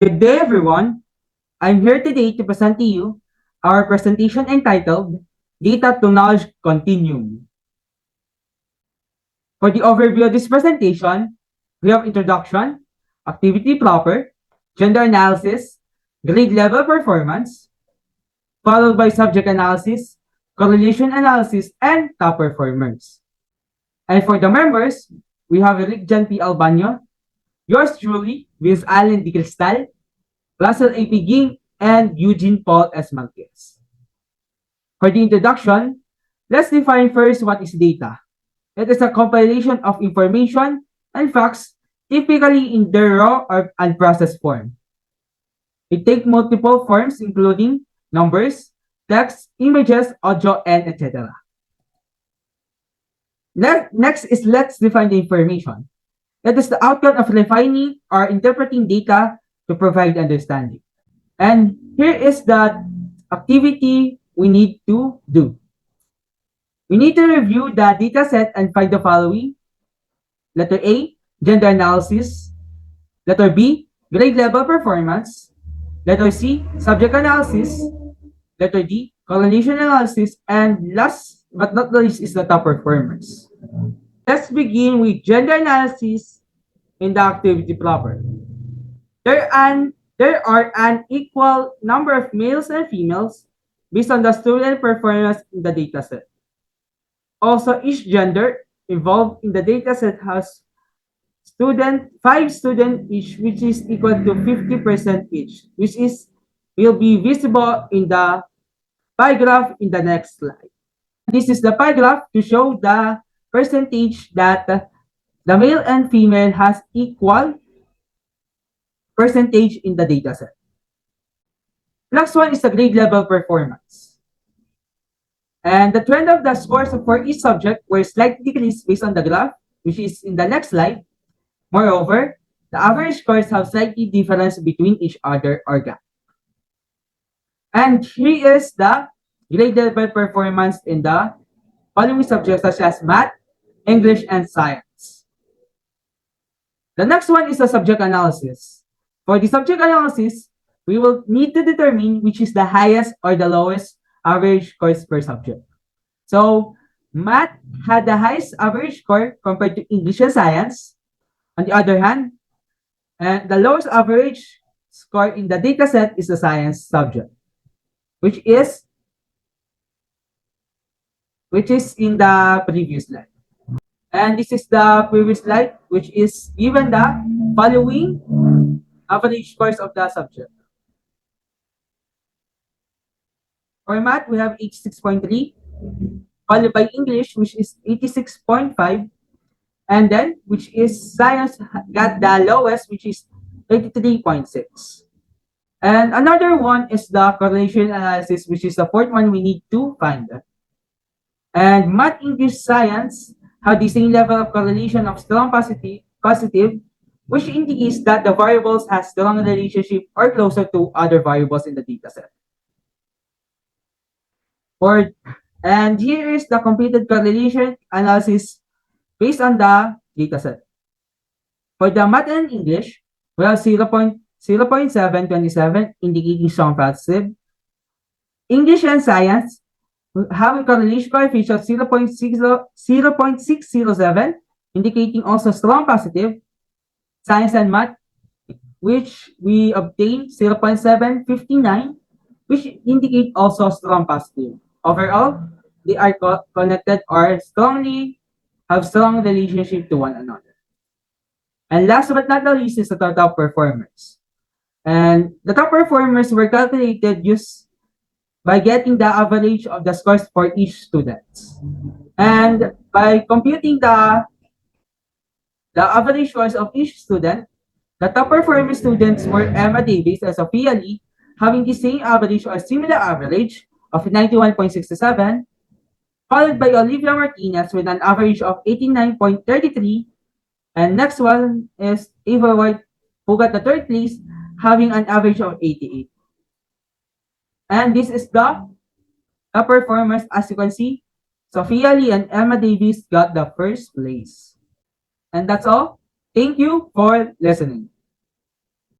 Good day, everyone. I'm here today to present to you our presentation entitled Data to Knowledge Continuum. For the overview of this presentation, we have introduction, activity proper, gender analysis, grade level performance, followed by subject analysis, correlation analysis, and top performers. And for the members, we have Eugene Albaño, yours truly, with Allen D. Cristal, Russell A. Piguing, and Eugene Paul S. Marquez. For the introduction, let's define first what is data. It is a compilation of information and facts, typically in their raw or unprocessed form. It takes multiple forms, including numbers, text, images, audio, and etc. Next is let's define the information. It is the outcome of refining or interpreting data to provide understanding. And here is the activity we need to do. We need to review the data set and find the following. Letter A, gender analysis. Letter B, grade level performance. Letter C, subject analysis. Letter D, correlation analysis. And last but not least is the top performers. Let's begin with gender analysis in the activity proper. There are an equal number of males and females based on the student performance in the dataset. Also, each gender involved in the dataset has 5 students each, which is equal to 50% each, which will be visible in the pie graph in the next slide. This is the pie graph to show the percentage that the male and female has equal percentage in the dataset. Next one is the grade level performance. And the trend of the scores for each subject were slightly decreased based on the graph, which is in the next slide. Moreover, the average scores have slightly difference between each other or gap. And here is the grade level performance in the following subjects such as math, English, and science. The next one is the subject analysis. For the subject analysis, we will need to determine which is the highest or the lowest average scores per subject. So, math had the highest average score compared to English and science. On the other hand, the lowest average score in the dataset is the science subject, which is in the previous slide. And this is the previous slide, which is given the following average scores of the subject. For math, we have 86.3, followed by English, which is 86.5, and then, which is science got the lowest, which is 83.6. And another one is the correlation analysis, which is the fourth one we need to find. And math, English, science have the same level of correlation of strong positive, which indicates that the variables have strong relationship or closer to other variables in the dataset. And here is the completed correlation analysis based on the dataset. For the math and English, we have 0.727 indicating strong positive. English and science have a correlation coefficient of 0.607 indicating also strong positive. Science and math, which we obtained 0.759, which indicate also strong positive. Overall, they are connected or have strong relationship to one another. And last but not the least is the top performers. And the top performers were calculated by getting the average of the scores for each student. And by computing the average scores of each student, the top performing students were Emma Davis and Sophia Lee, having the same average or similar average of 91.67, followed by Olivia Martinez with an average of 89.33, and next one is Ava White, who got the third place, having an average of 88. And this is the performance. As you can see, Sophia Lee and Emma Davis got the first place. And that's all. Thank you for listening.